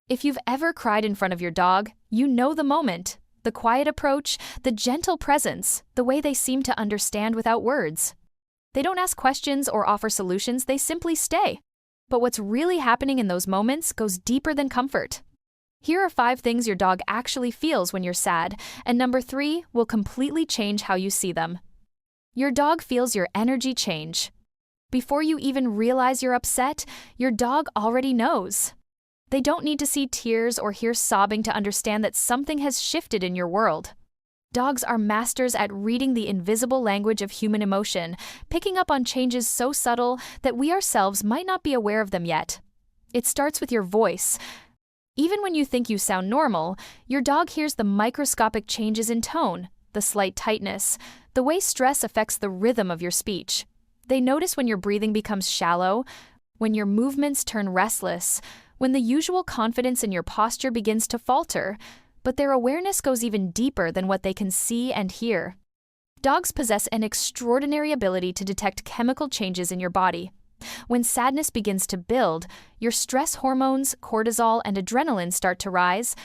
If you've ever cried in front of your dog, you know the moment. The quiet approach, the gentle presence, the way they seem to understand without words. They don't ask questions or offer solutions, they simply stay. But what's really happening in those moments goes deeper than comfort. Here are 5 things your dog actually feels when you're sad, and number 3 will completely change how you see them. Your dog feels your energy change. Before you even realize you're upset, your dog already knows. They don't need to see tears or hear sobbing to understand that something has shifted in your world. Dogs are masters at reading the invisible language of human emotion, picking up on changes so subtle that we ourselves might not be aware of them yet. It starts with your voice. Even when you think you sound normal, your dog hears the microscopic changes in tone, the slight tightness, the way stress affects the rhythm of your speech. They notice when your breathing becomes shallow, when your movements turn restless, when the usual confidence in your posture begins to falter, but their awareness goes even deeper than what they can see and hear. Dogs possess an extraordinary ability to detect chemical changes in your body. When sadness begins to build, your stress hormones, cortisol, and adrenaline start to rise,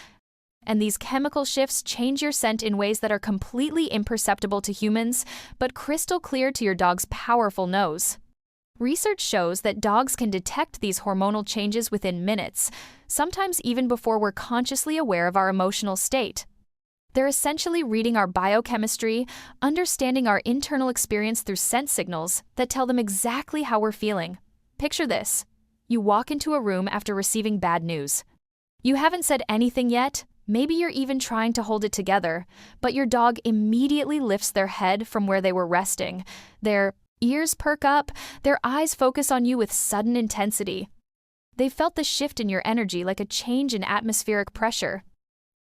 and these chemical shifts change your scent in ways that are completely imperceptible to humans, but crystal clear to your dog's powerful nose. Research shows that dogs can detect these hormonal changes within minutes, sometimes even before we're consciously aware of our emotional state. They're essentially reading our biochemistry, understanding our internal experience through scent signals that tell them exactly how we're feeling. Picture this. You walk into a room after receiving bad news. You haven't said anything yet, maybe you're even trying to hold it together, but your dog immediately lifts their head from where they were resting. Their ears perk up, their eyes focus on you with sudden intensity. They've felt the shift in your energy like a change in atmospheric pressure.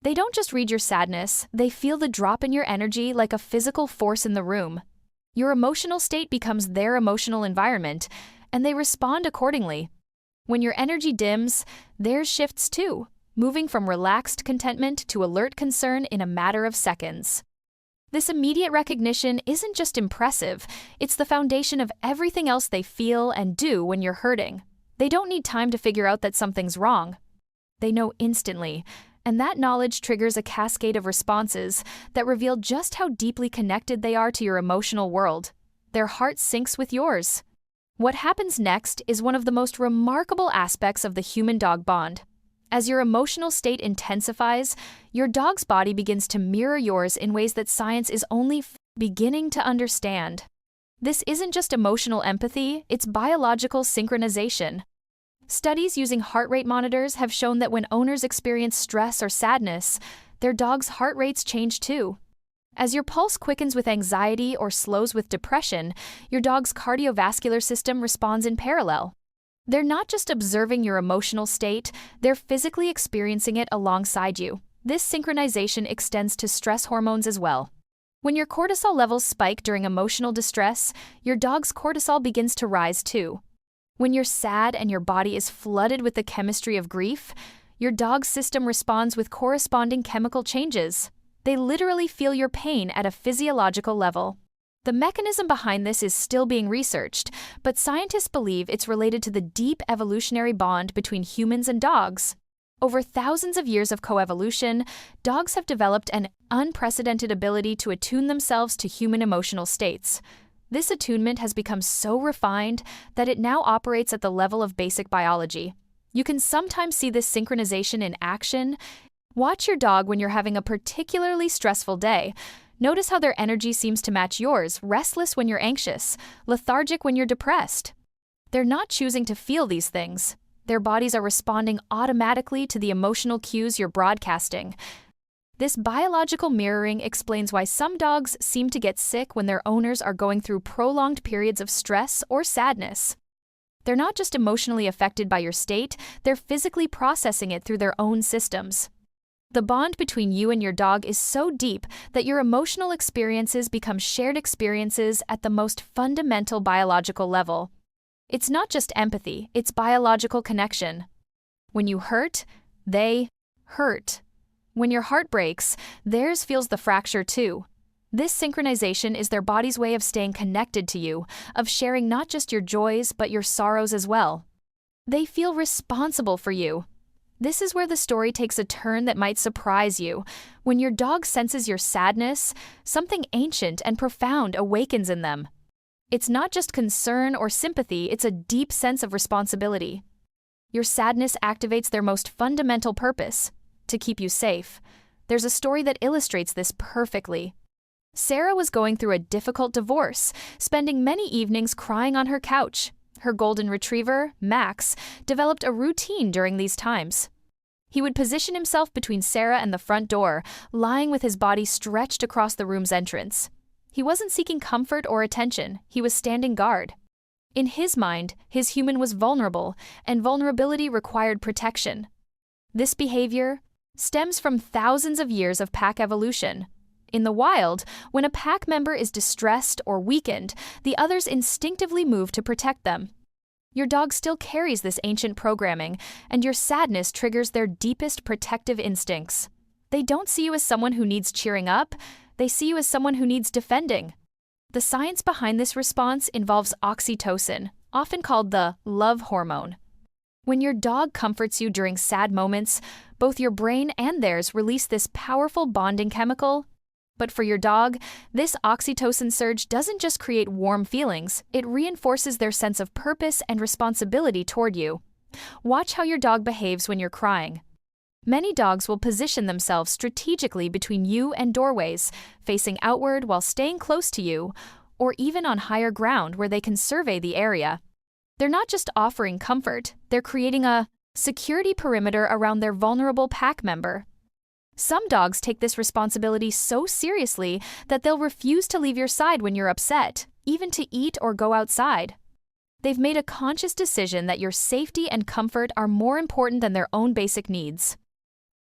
They don't just read your sadness, they feel the drop in your energy like a physical force in the room. Your emotional state becomes their emotional environment, and they respond accordingly. When your energy dims, theirs shifts too, moving from relaxed contentment to alert concern in a matter of seconds. This immediate recognition isn't just impressive, it's the foundation of everything else they feel and do when you're hurting. They don't need time to figure out that something's wrong. They know instantly, and that knowledge triggers a cascade of responses that reveal just how deeply connected they are to your emotional world. Their heart syncs with yours. What happens next is one of the most remarkable aspects of the human-dog bond. As your emotional state intensifies, your dog's body begins to mirror yours in ways that science is only beginning to understand. This isn't just emotional empathy, it's biological synchronization. Studies using heart rate monitors have shown that when owners experience stress or sadness, their dog's heart rates change too. As your pulse quickens with anxiety or slows with depression, your dog's cardiovascular system responds in parallel. They're not just observing your emotional state, they're physically experiencing it alongside you. This synchronization extends to stress hormones as well. When your cortisol levels spike during emotional distress, your dog's cortisol begins to rise too. When you're sad and your body is flooded with the chemistry of grief, your dog's system responds with corresponding chemical changes. They literally feel your pain at a physiological level. The mechanism behind this is still being researched, but scientists believe it's related to the deep evolutionary bond between humans and dogs. Over thousands of years of coevolution, dogs have developed an unprecedented ability to attune themselves to human emotional states. This attunement has become so refined that it now operates at the level of basic biology. You can sometimes see this synchronization in action. Watch your dog when you're having a particularly stressful day. Notice how their energy seems to match yours, restless when you're anxious, lethargic when you're depressed. They're not choosing to feel these things. Their bodies are responding automatically to the emotional cues you're broadcasting. This biological mirroring explains why some dogs seem to get sick when their owners are going through prolonged periods of stress or sadness. They're not just emotionally affected by your state, they're physically processing it through their own systems. The bond between you and your dog is so deep that your emotional experiences become shared experiences at the most fundamental biological level. It's not just empathy, it's biological connection. When you hurt, they hurt. When your heart breaks, theirs feels the fracture too. This synchronization is their body's way of staying connected to you, of sharing not just your joys but your sorrows as well. They feel responsible for you. This is where the story takes a turn that might surprise you. When your dog senses your sadness, something ancient and profound awakens in them. It's not just concern or sympathy, it's a deep sense of responsibility. Your sadness activates their most fundamental purpose, to keep you safe. There's a story that illustrates this perfectly. Sarah was going through a difficult divorce, spending many evenings crying on her couch. Her golden retriever, Max, developed a routine during these times. He would position himself between Sarah and the front door, lying with his body stretched across the room's entrance. He wasn't seeking comfort or attention, he was standing guard. In his mind, his human was vulnerable, and vulnerability required protection. This behavior stems from thousands of years of pack evolution. In the wild, when a pack member is distressed or weakened, the others instinctively move to protect them. Your dog still carries this ancient programming, and your sadness triggers their deepest protective instincts. They don't see you as someone who needs cheering up, they see you as someone who needs defending. The science behind this response involves oxytocin, often called the love hormone. When your dog comforts you during sad moments, both your brain and theirs release this powerful bonding chemical. But for your dog, this oxytocin surge doesn't just create warm feelings, it reinforces their sense of purpose and responsibility toward you. Watch how your dog behaves when you're crying. Many dogs will position themselves strategically between you and doorways, facing outward while staying close to you, or even on higher ground where they can survey the area. They're not just offering comfort, they're creating a security perimeter around their vulnerable pack member. Some dogs take this responsibility so seriously that they'll refuse to leave your side when you're upset, even to eat or go outside. They've made a conscious decision that your safety and comfort are more important than their own basic needs.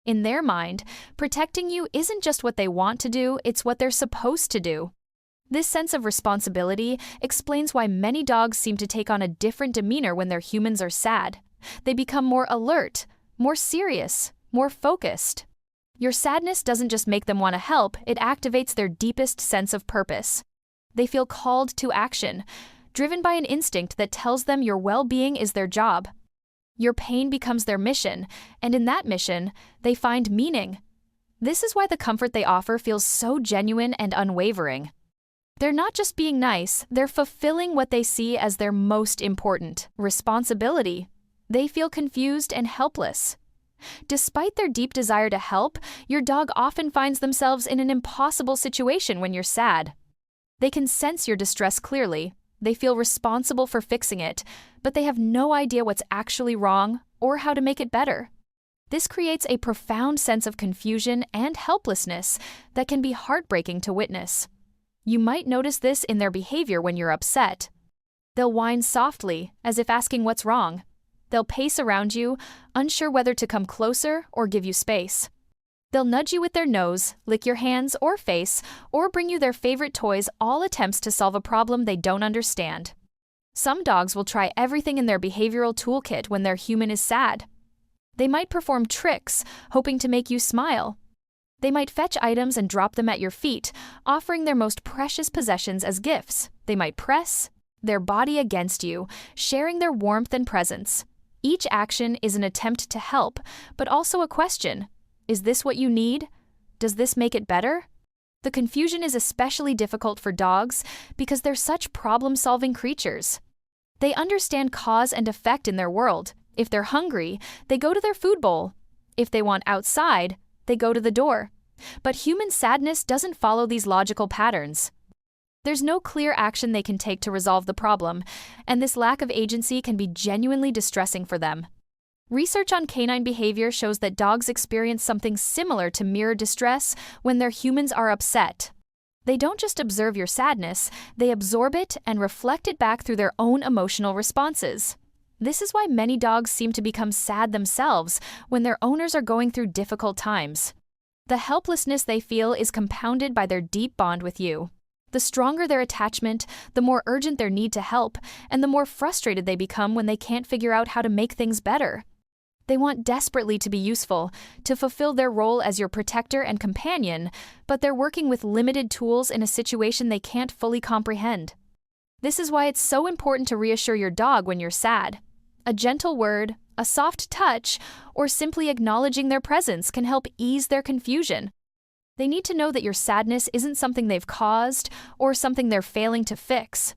In their mind, protecting you isn't just what they want to do, it's what they're supposed to do. This sense of responsibility explains why many dogs seem to take on a different demeanor when their humans are sad. They become more alert, more serious, more focused. Your sadness doesn't just make them want to help, it activates their deepest sense of purpose. They feel called to action, driven by an instinct that tells them your well-being is their job. Your pain becomes their mission, and in that mission, they find meaning. This is why the comfort they offer feels so genuine and unwavering. They're not just being nice, they're fulfilling what they see as their most important responsibility. They feel confused and helpless. Despite their deep desire to help, your dog often finds themselves in an impossible situation when you're sad. They can sense your distress clearly, they feel responsible for fixing it, but they have no idea what's actually wrong or how to make it better. This creates a profound sense of confusion and helplessness that can be heartbreaking to witness. You might notice this in their behavior when you're upset. They'll whine softly, as if asking what's wrong. They'll pace around you, unsure whether to come closer or give you space. They'll nudge you with their nose, lick your hands or face, or bring you their favorite toys, all attempts to solve a problem they don't understand. Some dogs will try everything in their behavioral toolkit when their human is sad. They might perform tricks, hoping to make you smile. They might fetch items and drop them at your feet, offering their most precious possessions as gifts. They might press their body against you, sharing their warmth and presence. Each action is an attempt to help, but also a question. Is this what you need? Does this make it better? The confusion is especially difficult for dogs because they're such problem-solving creatures. They understand cause and effect in their world. If they're hungry, they go to their food bowl. If they want outside, they go to the door. But human sadness doesn't follow these logical patterns. There's no clear action they can take to resolve the problem, and this lack of agency can be genuinely distressing for them. Research on canine behavior shows that dogs experience something similar to mirror distress when their humans are upset. They don't just observe your sadness, they absorb it and reflect it back through their own emotional responses. This is why many dogs seem to become sad themselves when their owners are going through difficult times. The helplessness they feel is compounded by their deep bond with you. The stronger their attachment, the more urgent their need to help, and the more frustrated they become when they can't figure out how to make things better. They want desperately to be useful, to fulfill their role as your protector and companion, but they're working with limited tools in a situation they can't fully comprehend. This is why it's so important to reassure your dog when you're sad. A gentle word, a soft touch, or simply acknowledging their presence can help ease their confusion. They need to know that your sadness isn't something they've caused or something they're failing to fix.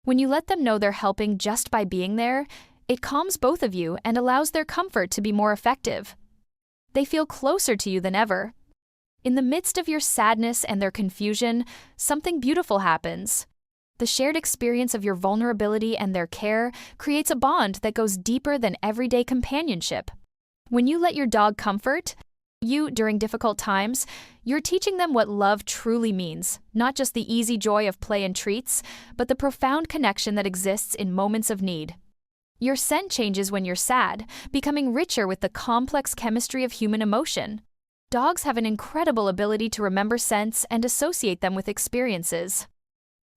When you let them know they're helping just by being there, it calms both of you and allows their comfort to be more effective. They feel closer to you than ever. In the midst of your sadness and their confusion, something beautiful happens. The shared experience of your vulnerability and their care creates a bond that goes deeper than everyday companionship. When you let your dog comfort you during difficult times, you're teaching them what love truly means, not just the easy joy of play and treats, but the profound connection that exists in moments of need. Your scent changes when you're sad, becoming richer with the complex chemistry of human emotion. Dogs have an incredible ability to remember scents and associate them with experiences.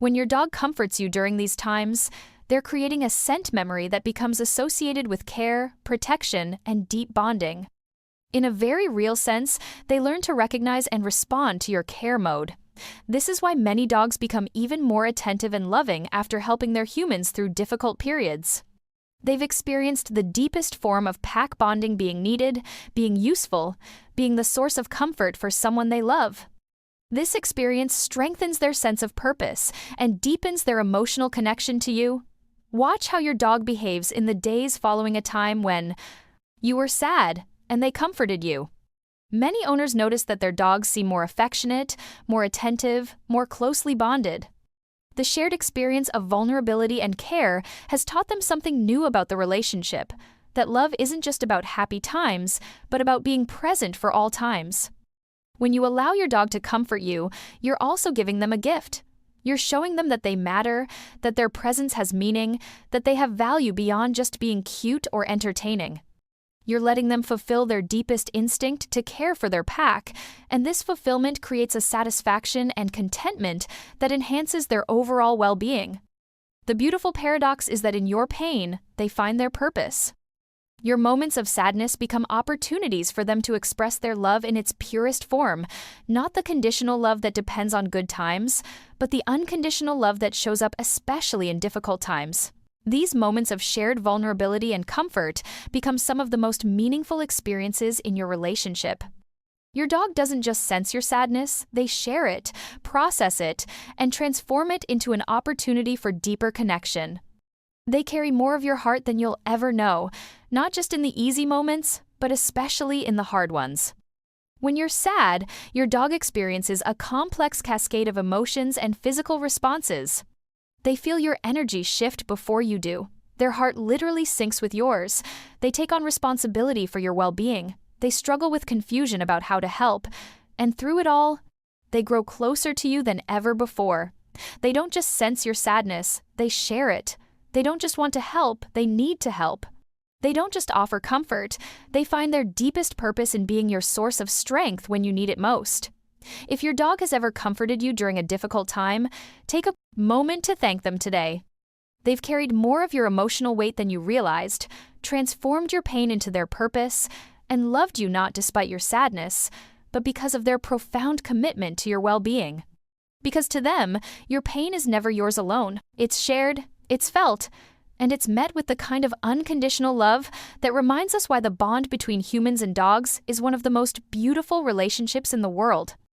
When your dog comforts you during these times, they're creating a scent memory that becomes associated with care, protection, and deep bonding. In a very real sense, they learn to recognize and respond to your care mode. This is why many dogs become even more attentive and loving after helping their humans through difficult periods. They've experienced the deepest form of pack bonding being needed, being useful, being the source of comfort for someone they love. This experience strengthens their sense of purpose and deepens their emotional connection to you. Watch how your dog behaves in the days following a time when you were sad and they comforted you. Many owners notice that their dogs seem more affectionate, more attentive, more closely bonded. The shared experience of vulnerability and care has taught them something new about the relationship, that love isn't just about happy times, but about being present for all times. When you allow your dog to comfort you, you're also giving them a gift. You're showing them that they matter, that their presence has meaning, that they have value beyond just being cute or entertaining. You're letting them fulfill their deepest instinct to care for their pack, and this fulfillment creates a satisfaction and contentment that enhances their overall well-being. The beautiful paradox is that in your pain, they find their purpose. Your moments of sadness become opportunities for them to express their love in its purest form, not the conditional love that depends on good times, but the unconditional love that shows up especially in difficult times. These moments of shared vulnerability and comfort become some of the most meaningful experiences in your relationship. Your dog doesn't just sense your sadness, they share it, process it, and transform it into an opportunity for deeper connection. They carry more of your heart than you'll ever know, not just in the easy moments, but especially in the hard ones. When you're sad, your dog experiences a complex cascade of emotions and physical responses. They feel your energy shift before you do. Their heart literally syncs with yours. They take on responsibility for your well-being. They struggle with confusion about how to help. And through it all, they grow closer to you than ever before. They don't just sense your sadness, they share it. They don't just want to help, they need to help. They don't just offer comfort, they find their deepest purpose in being your source of strength when you need it most. If your dog has ever comforted you during a difficult time, take a moment to thank them today. They've carried more of your emotional weight than you realized, transformed your pain into their purpose, and loved you not despite your sadness, but because of their profound commitment to your well-being. Because to them, your pain is never yours alone. It's shared, it's felt, and it's met with the kind of unconditional love that reminds us why the bond between humans and dogs is one of the most beautiful relationships in the world.